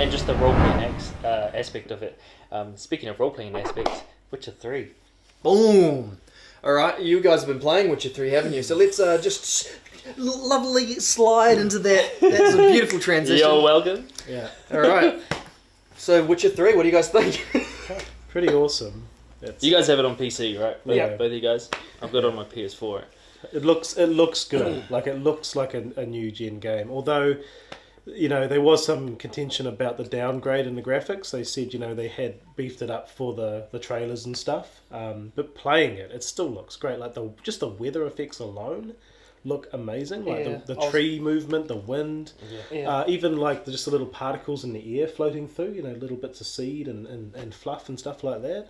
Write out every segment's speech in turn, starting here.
and just the role playing aspect of it. Speaking of role playing aspects, Witcher 3. Boom! Alright, you guys have been playing Witcher 3, haven't you? So let's just lovely slide into that. That's a beautiful transition. You're welcome. Yeah, Alright. So Witcher 3, what do you guys think? pretty awesome. You guys have it on PC, right? Yeah. Both of you guys? I've got it on my PS4. It looks good. Like it looks like a new gen game. Although, there was some contention about the downgrade in the graphics. They said, they had beefed it up for the trailers and stuff. But playing it still looks great. Like just the weather effects alone look amazing. Like the tree movement, the wind, even like just the little particles in the air floating through. Little bits of seed and fluff and stuff like that.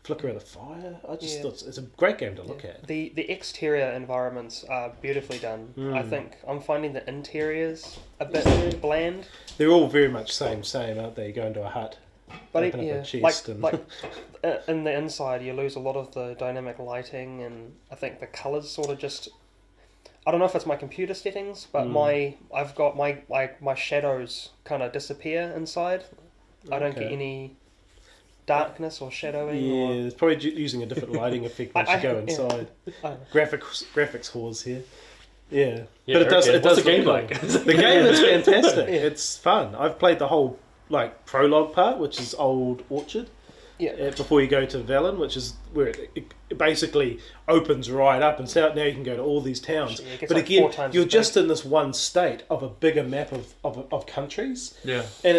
Flicker of the fire. I just thought it's a great game to look at. The exterior environments are beautifully done. I think I'm finding the interiors a bit bland. They're all very much same, aren't they? You go into a hut, But open up a chest, like in the inside, you lose a lot of the dynamic lighting, and I think the colours sort of just. I don't know if it's my computer settings, but I've got my shadows kind of disappear inside. I don't get any darkness or shadowing. Yeah, it's probably using a different lighting effect once you go inside. Graphics whores here. Yeah, but it does. Okay. It does What's the game look like? The game is fantastic. It's fun. I've played the whole prologue part, which is Old Orchard. Yeah. Before you go to Velen, which is where it basically opens right up, and so now you can go to all these towns. Yeah, but again, you're just in this one state of a bigger map of countries. Yeah. And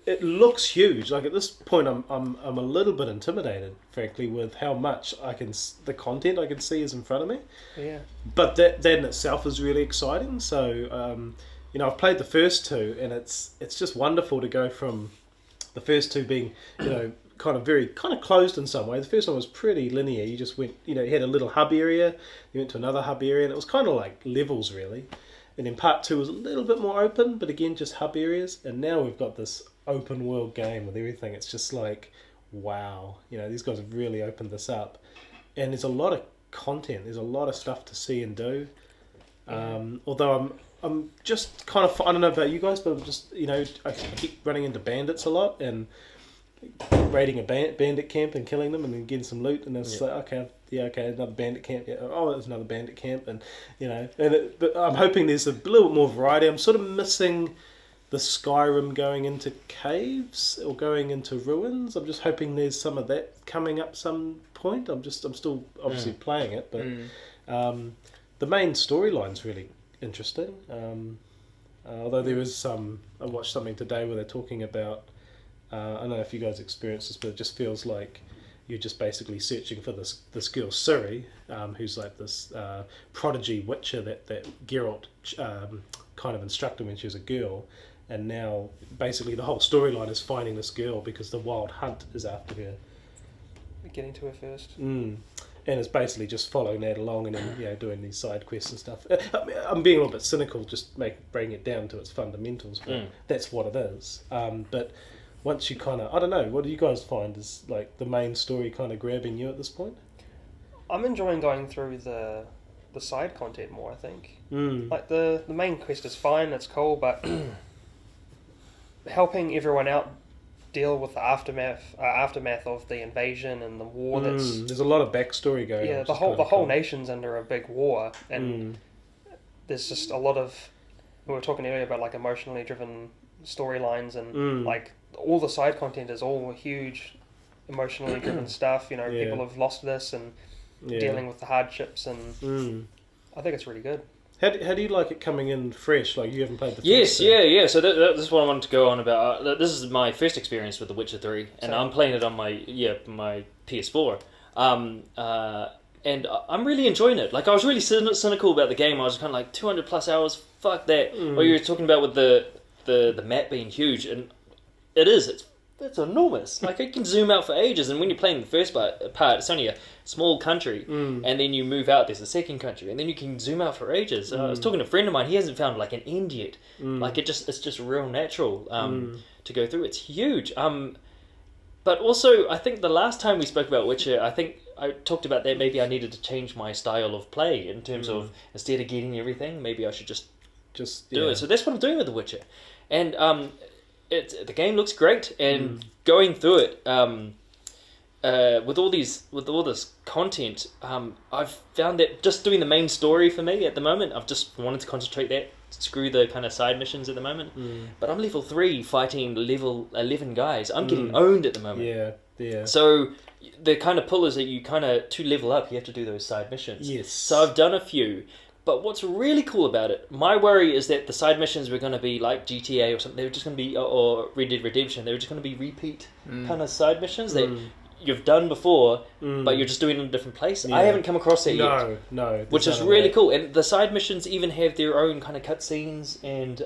it looks huge. Like at this point, I'm a little bit intimidated, frankly, with how much the content I can see is in front of me. Yeah. But that in itself is really exciting. So I've played the first two, and it's just wonderful to go from the first two being kind of closed in some way. The first one was pretty linear. You just went, you had a little hub area, you went to another hub area, and it was kind of like levels really. And then part two was a little bit more open, but again, just hub areas. And now we've got this open world game with everything. It's just like, wow, these guys have really opened this up. And there's a lot of content. There's a lot of stuff to see and do. Although I'm just kind of, I don't know about you guys, but I'm just, I keep running into bandits a lot and raiding a bandit camp and killing them and then getting some loot, and it's like, okay, another bandit camp. Yeah, oh, there's another bandit camp, and but I'm hoping there's a little bit more variety. I'm sort of missing the Skyrim going into caves or going into ruins. I'm just hoping there's some of that coming up some point. I'm still obviously playing it, but the main storyline's really interesting. Although there is some, I watched something today where they're talking about. I don't know if you guys experience this, but it just feels like you're just basically searching for this girl Ciri, who's like this prodigy witcher that Geralt kind of instructed when she was a girl, and now basically the whole storyline is finding this girl because the Wild Hunt is after her. Getting to her first. And it's basically just following that along and then doing these side quests and stuff. I'm being a little bit cynical, just bringing it down to its fundamentals, but that's what it is. But once you kind of, I don't know, what do you guys find is like the main story kind of grabbing you at this point? I'm enjoying going through the side content more, I think. Like the main quest is fine, it's cool, but helping everyone out deal with the aftermath of the invasion and the war there's a lot of backstory going on. Yeah, the whole nation's under a big war, and there's just a lot of, we were talking earlier about like emotionally driven storylines, and like all the side content is all huge emotionally driven stuff. People have lost this and dealing with the hardships, and I think it's really good. How do you like it coming in fresh? Like you haven't played the first Yes, thing? yeah. So this is what I wanted to go on about. This is my first experience with The Witcher 3, and I'm playing it on my PS4. And I'm really enjoying it. Like I was really cynical about the game. I was kind of like 200 plus hours. Fuck that. What you were talking about with the map being huge, and it is. It's enormous. Like it can zoom out for ages, and when you're playing the first part, it's only a small country, and then you move out. There's a second country, and then you can zoom out for ages. I was talking to a friend of mine. He hasn't found like an end yet. Like it's just real natural to go through. It's huge. But also, I think the last time we spoke about Witcher, I think I talked about that maybe I needed to change my style of play in terms of instead of getting everything, maybe I should just do it. So that's what I'm doing with The Witcher, and the game looks great, and going through it, with all this content, I've found that just doing the main story for me at the moment, I've just wanted to concentrate that. Screw the kind of side missions at the moment. But I'm level 3 fighting level 11 guys. I'm getting owned at the moment. Yeah. So the kind of pull is that you kind of, to level up, you have to do those side missions. Yes. So I've done a few. But what's really cool about it, my worry is that the side missions were going to be like GTA or something. They were just going to be, or Red Dead Redemption, they were just going to be repeat kind of side missions that you've done before, but you're just doing it in a different place. Yeah. I haven't come across that yet. No. Which is really cool. And the side missions even have their own kind of cutscenes, and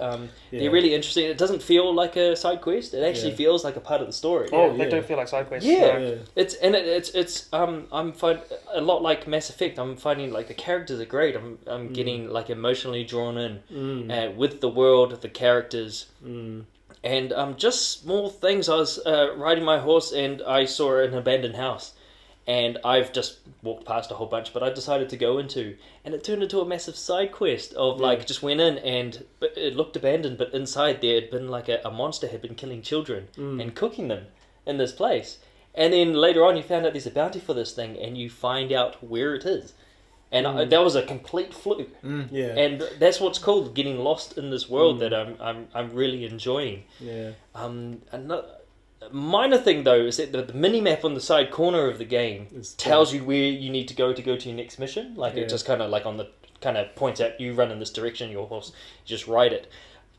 they're really interesting. It doesn't feel like a side quest. It actually feels like a part of the story. They do feel like side quests. Yeah. It's I'm find a lot like Mass Effect. I'm finding like the characters are great. I'm getting like emotionally drawn in with the world, the characters. And just small things. I was riding my horse and I saw an abandoned house, and I've just walked past a whole bunch, but I decided to go into, and it turned into a massive side quest of like just went in and it looked abandoned, but inside there had been like a monster had been killing children and cooking them in this place, and then later on you found out there's a bounty for this thing, and you find out where it is. And that was a complete fluke. And that's what's cool, getting lost in this world that I'm really enjoying. Yeah. Another minor thing though is that the mini map on the side corner of the game tells you where you need to go to your next mission. Like it just kind of like on the kind of points out you run in this direction, your horse, you just ride it.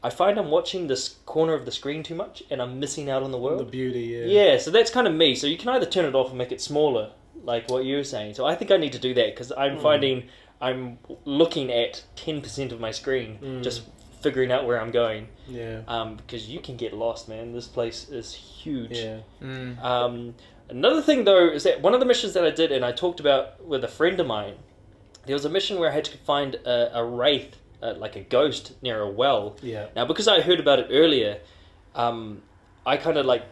I find I'm watching this corner of the screen too much, and I'm missing out on the world. The beauty, Yeah, so that's kind of me. So you can either turn it off and make it smaller, like what you were saying. So I think I need to do that, because I'm finding I'm looking at 10% of my screen, just figuring out where I'm going. Yeah. Because you can get lost, man. This place is huge. Yeah. Another thing, though, is that one of the missions that I did, and I talked about with a friend of mine, there was a mission where I had to find a wraith, like a ghost, near a well. Yeah. Now, because I heard about it earlier, I kind of like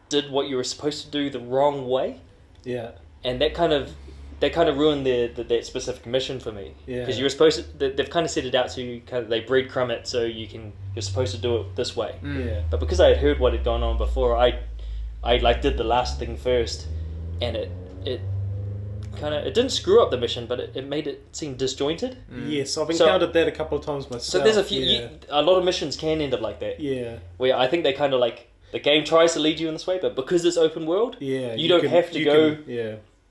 did what you were supposed to do the wrong way. Yeah. And that kind of ruined that specific mission for me. Yeah. Because you were supposed to, they've kind of set it out so you kind of, they breadcrumb it so you're supposed to do it this way. Yeah. But because I had heard what had gone on before, I like did the last thing first, and it didn't screw up the mission, but it made it seem disjointed. Yes, I've encountered that a couple of times myself. So there's a few, a lot of missions can end up like that. Yeah. Where I think they kind of like, the game tries to lead you in this way, but because it's open world, you don't have to go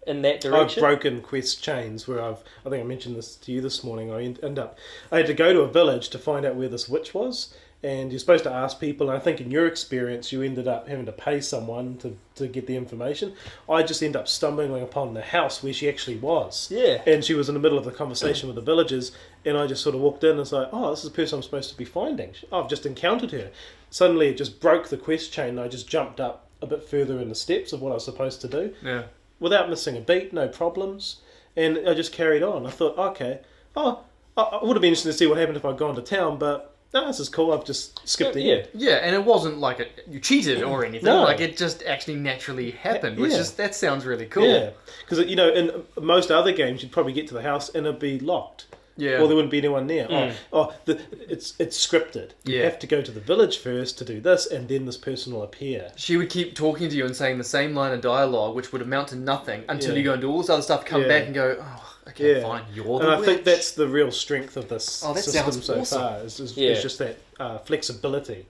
in that direction. I've broken quest chains where I think I mentioned this to you this morning. I had to go to a village to find out where this witch was, and you're supposed to ask people, and I think in your experience you ended up having to pay someone to get the information. I just ended up stumbling upon the house where she actually was. Yeah. And she was in the middle of the conversation with the villagers, and I just sort of walked in and was like, oh, this is the person I'm supposed to be finding. I've just encountered her. Suddenly it just broke the quest chain, and I just jumped up a bit further in the steps of what I was supposed to do. Yeah. Without missing a beat, no problems. And I just carried on. I thought, okay, I would have been interested to see what happened if I'd gone to town, but no, this is cool. I've just skipped ahead. Yeah, and it wasn't like you cheated or anything. No. Like it just actually naturally happened, which is that sounds really cool. Yeah, because in most other games you'd probably get to the house and it'd be locked. Yeah. Or there wouldn't be anyone near. It's scripted. You have to go to the village first to do this, and then this person will appear. She would keep talking to you and saying the same line of dialogue, which would amount to nothing until you go and do all this other stuff, come back and go, oh, okay, fine, you're the And I witch. think that's the real strength of this system sounds so awesome. far. Is just that flexibility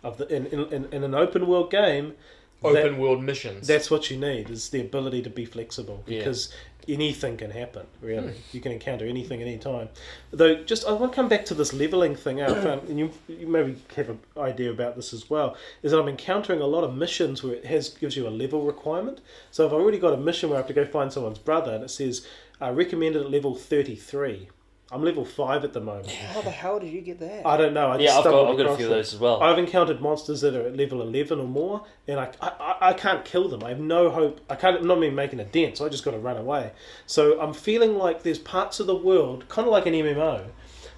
of in an open world game. Open world missions. That's what you need, is the ability to be flexible, because anything can happen, really. You can encounter anything at any time. Though, I want to come back to this levelling thing I found, and you maybe have an idea about this as well, is that I'm encountering a lot of missions where it gives you a level requirement. So if I've already got a mission where I have to go find someone's brother, and it says, recommended at level 33. I'm level 5 at the moment. How the hell did you get that? I don't know. I've got a few of those as well. I've encountered monsters that are at level 11 or more, and I can't kill them. I have no hope. I'm not even making a dent, so I just got to run away. So I'm feeling like there's parts of the world, kind of like an MMO,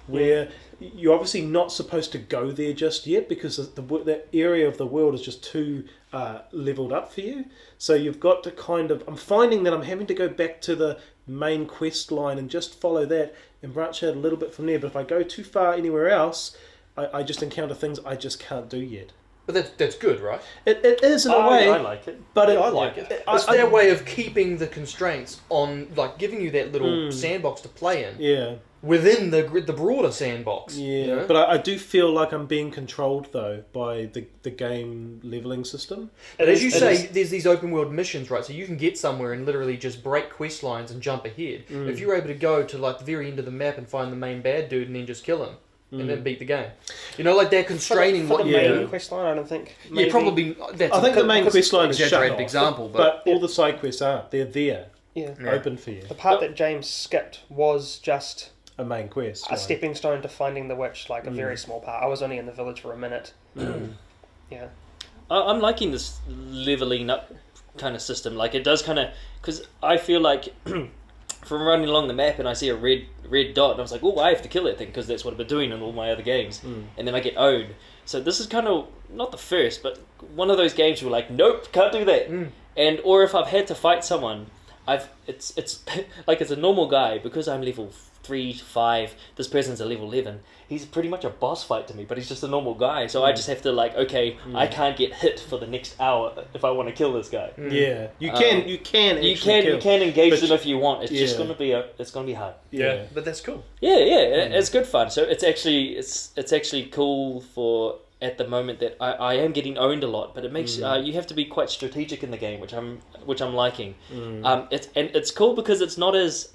where you're obviously not supposed to go there just yet, because the area of the world is just too leveled up for you. So you've got to I'm finding that I'm having to go back to the main quest line and just follow that and branch out a little bit from there. But if I go too far anywhere else, I just encounter things I just can't do yet. But that's good, right? It is in a way, I like it. but I like it. It's their way of keeping the constraints on, like, giving you that little sandbox to play in Yeah, within the broader sandbox. yeah. you know? But I do feel like I'm being controlled though by the game leveling system. But as you It say, is- there's these open world missions, right? So you can get somewhere and literally just break quest lines and jump ahead. If you're able to go to like the very end of the map and find the main bad dude and then just kill him and then beat the game, you know, like they're constraining for what the you main do. quest line, I don't think. Yeah, Maybe- probably. That's I think the main quest line is shut exaggerated off, example, but all the side quests aren't. They're there, Yeah. Yeah. open for you. The part that James skipped was just A main quest. a line. stepping stone to finding the witch, like a very small part. I was only in the village for a minute. Yeah. I'm liking this leveling up kind of system. Like it does kind of, because I feel like from running along the map and I see a red dot and I was like, oh, I have to kill that thing because that's what I've been doing in all my other games, and then I get owned. So this is kind of not the first, but one of those games where like, nope, can't do that. And or if I've had to fight someone, it's like it's a normal guy because I'm level 3 to 5. This person's a level 11. He's pretty much a boss fight to me, but he's just a normal guy. So I just have to like, okay, I can't get hit for the next hour if I want to kill this guy. Yeah, you can You actually can kill. engage But them if you want. It's just yeah. gonna be hard. Yeah. but that's cool. Yeah, it's good fun. So it's actually cool for at the moment that I am getting owned a lot, but it makes you have to be quite strategic in the game, which I'm liking. It's cool because it's not as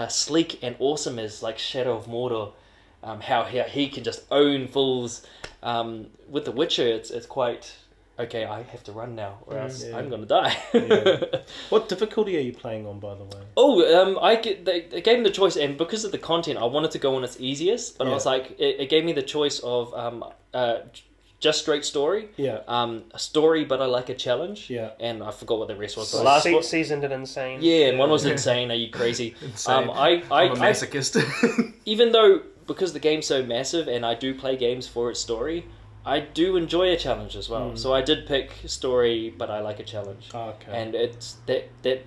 sleek and awesome as like Shadow of Mordor. How he can just own fools. With The Witcher, it's quite okay. I have to run now, or else I'm gonna die. Yeah. What difficulty are you playing on, by the way? They gave me the choice, and because of the content, I wanted to go on its easiest, but I was like, it gave me the choice of just straight story, a story, but I like a challenge, and I forgot what the rest was. The last one, Seasoned and Insane. yeah, and one was Insane. Are you crazy? Insane. I I'm a masochist. even though because the game's so massive, and I do play games for its story, I do enjoy a challenge as well. So I did pick story, but I like a challenge. Okay. And it's that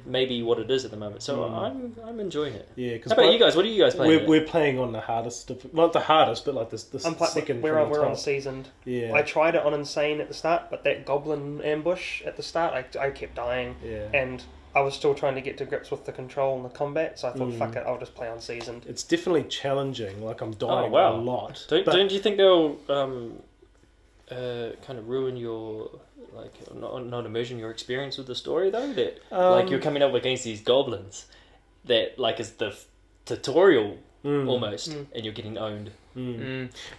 may be what it is at the moment. So I'm enjoying it. Yeah, because How about you guys? What are you guys playing? We're playing on the hardest, not the hardest, but like the second. We're from the on top. Seasoned. Yeah. I tried it on Insane at the start, but that goblin ambush at the start, I kept dying. Yeah. And I was still trying to get to grips with the control and the combat, so I thought, fuck it, I'll just play on Seasoned. It's definitely challenging. Like I'm dying wow. a lot. Don't you think they'll kind of ruin your not immersion your experience with the story though? That like you're coming up against these goblins that like is the tutorial almost, and you're getting owned.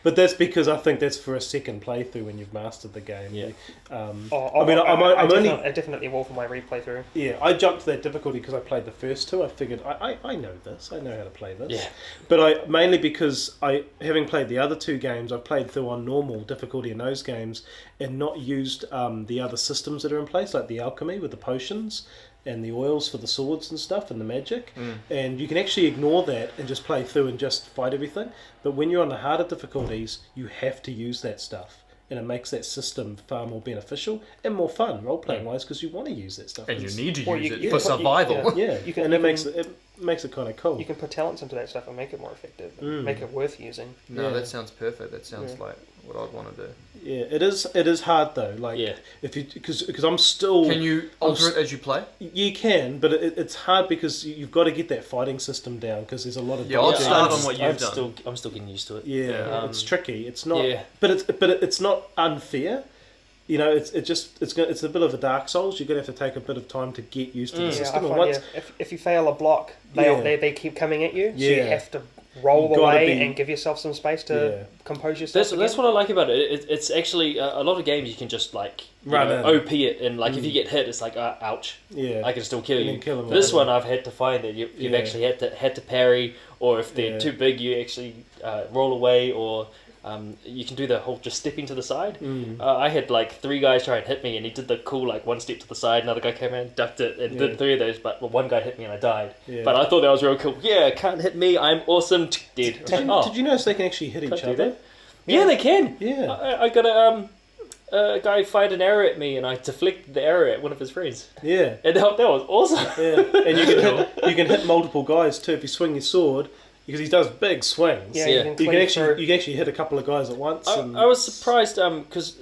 But that's because I think that's for a second playthrough when you've mastered the game. Yeah. I definitely will for my replay through. Yeah, I jumped to that difficulty because I played the first two. I figured I know this. I know how to play this. Yeah. But mainly because having played the other two games, I've played through on normal difficulty in those games and not used the other systems that are in place, like the alchemy with the potions and the oils for the swords and stuff and the magic. And you can actually ignore that and just play through and just fight everything. But when you're on the harder difficulties, you have to use that stuff. And it makes that system far more beneficial and more fun role-playing wise because you want to use that stuff. And you need to Or use you- it you for can put- survival. Yeah, You can- and you it makes it kind of cool. You can put talents into that stuff and make it more effective, and make it worth using. No, Yeah. that sounds perfect. That sounds like what I'd want to do. Yeah, it is hard though. Like if you because I'm still. Can you alter it as you play? You can, but it's hard because you've got to get that fighting system down because there's a lot of. Yeah, I'll dodging. start on what you've I'm done. I'm still getting used to it. Yeah, it's tricky. It's not. Yeah. But it's not unfair. You know, it's a bit of a Dark Souls. You're gonna have to take a bit of time to get used to the Yeah, I system. And find if you fail a block, they keep coming at you, so you Yeah. have to roll You've gotta away be- and give yourself some space to compose yourself. That's what I like about it. It's actually a lot of games you can just like Run in. OP it, and like if you get hit, it's like ouch. Yeah, I can still kill You you. can kill 'em This right one I've had to find that you've Yeah. actually had to parry, or if they're Yeah. too big, you actually roll away, or you can do the whole just stepping to the side. I had like 3 guys try and hit me, and he did the cool like one step to the side. Another guy came in, ducked it, and did 3 of those. But one guy hit me, and I died. Yeah. But I thought that was real cool. Yeah, can't hit me. I'm awesome. Dead. Did you notice they can actually hit Can't each do other? that. Yeah, they can. Yeah. I got a guy fired an arrow at me, and I deflected the arrow at one of his friends, Yeah. and that was awesome. Yeah. And you can hit multiple guys too if you swing your sword. because he does big swings. Yeah, Yeah. you You can, can cleave through. actually hit a couple of guys at once. and I was surprised because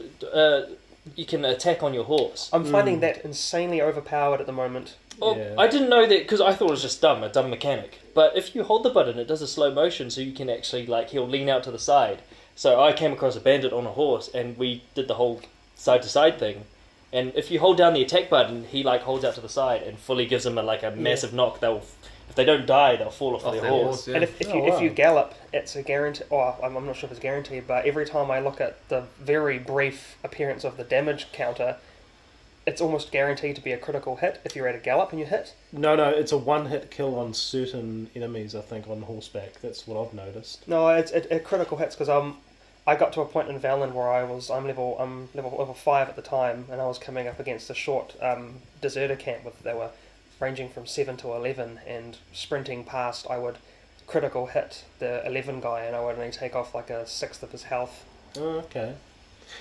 you can attack on your horse. I'm finding that insanely overpowered at the moment. Well, Yeah. I didn't know that because I thought it was just a dumb mechanic. But if you hold the button, it does a slow motion, so you can actually he'll lean out to the side. So I came across a bandit on a horse, and we did the whole side to side thing. And if you hold down the attack button, he holds out to the side and fully gives them a massive knock. If they don't die, they'll fall off, their horse. yeah. And if Oh, you wow. gallop, it's a guarantee. Oh, I'm not sure if it's guaranteed, but every time I look at the very brief appearance of the damage counter, it's almost guaranteed to be a critical hit if you're at a gallop and you hit. No, it's a one-hit kill on certain enemies. I think on horseback. That's what I've noticed. No, it critical hits because I got to a point in Valen where I'm level 5 at the time, and I was coming up against a short deserter camp they were ranging from 7 to 11, and sprinting past I would critical hit the 11 guy, and I would only take off a sixth of his health. Oh, okay.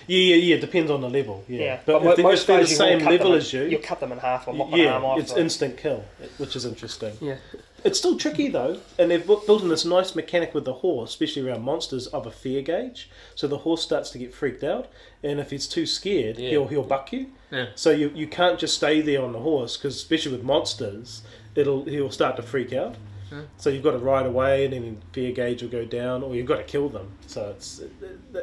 Yeah. Depends on the level. Yeah, but if most they're the guys you will same cut level them as you, you cut them in half or knock an arm off. it's instant kill, which is interesting. Yeah. It's still tricky though, and they've built in this nice mechanic with the horse, especially around monsters, of a fear gauge. So the horse starts to get freaked out, and if he's too scared, Yeah. he'll buck you. Yeah. So you can't just stay there on the horse, because especially with monsters, he'll start to freak out. So you've got to ride away, and then fear gauge will go down, or you've got to kill them. So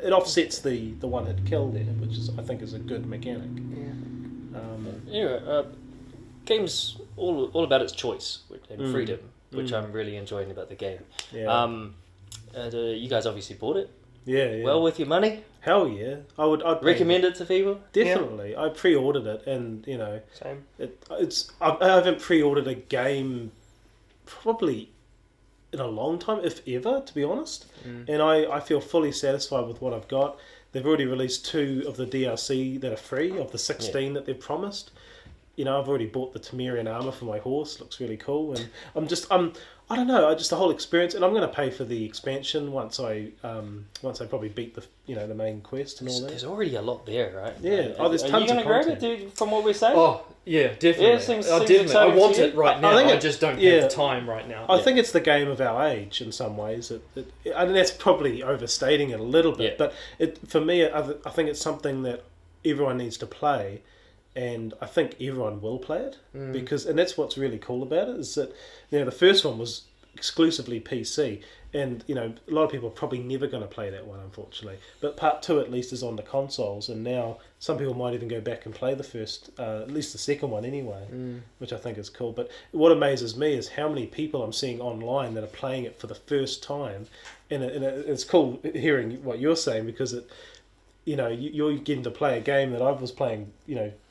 it offsets the one hit kill there, which I think is a good mechanic. Anyway, game's all about its choice and freedom, which I'm really enjoying about the game. Yeah. And, you guys obviously bought it. Yeah. Well worth your money. Hell yeah, I'd Recommend it to people. definitely. I pre-ordered it, and Same. I haven't pre-ordered a game probably in a long time, if ever, to be honest. And I feel fully satisfied with what I've got. They've already released 2 of the DLC that are free of the 16 that they've promised. I've already bought the Temerian armor for my horse. Looks really cool, and I don't know, just the whole experience. And I'm going to pay for the expansion once I probably beat the main quest and all that. There's already a lot there, right? Yeah. Oh, there's Are tons you going of to grab content. it, dude, from what we're saying? Oh, yeah, definitely. Yeah, seems definitely. I exciting want to you. it right I now. think I just don't yeah. have the time right now. I think it's the game of our age in some ways. I mean, that's probably overstating it a little bit, Yeah. but for me, I think it's something that everyone needs to play, and I think everyone will play it and that's what's really cool about it, is that the first one was exclusively PC, and a lot of people are probably never going to play that one, unfortunately. But part 2 at least is on the consoles, and now some people might even go back and play the first, at least the second one anyway, which I think is cool. But what amazes me is how many people I'm seeing online that are playing it for the first time, and it's cool hearing what you're saying, because you're getting to play a game that I was playing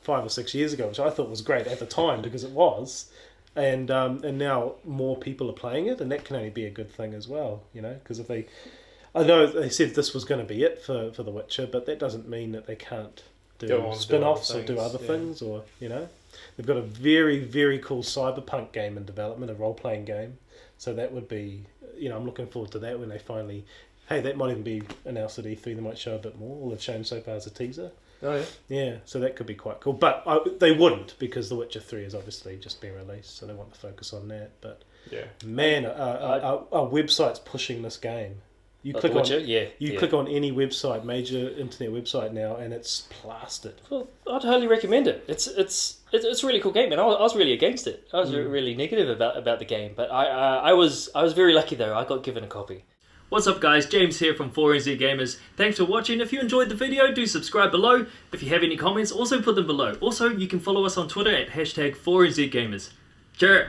5 or 6 years ago, which I thought was great at the time because it was. And now more people are playing it, and that can only be a good thing as well, because I know they said this was going to be it for The Witcher, but that doesn't mean that they can't do Go on, do spin-offs other or do things, other yeah. things, or they've got a very, very cool cyberpunk game in development, a role-playing game. So that would be, I'm looking forward to that when they finally. Hey, that might even be announced at E3. They might show a bit more. All they've shown so far is a teaser. Oh, yeah. Yeah, so that could be quite cool. But they wouldn't, because The Witcher 3 has obviously just been released, so they want to focus on that. But Yeah. man, our website's pushing this game. You click The Witcher? on Yeah. click on any website, major internet website now, and it's plastered. Well, I'd highly recommend it. It's a really cool game, and I was really against it. I was really negative about the game, but I was very lucky though. I got given a copy. What's up guys, James here from 4NZ Gamers. Thanks for watching. If you enjoyed the video, do subscribe below. If you have any comments, also put them below. Also, you can follow us on Twitter at #4NZGamers. Cheers!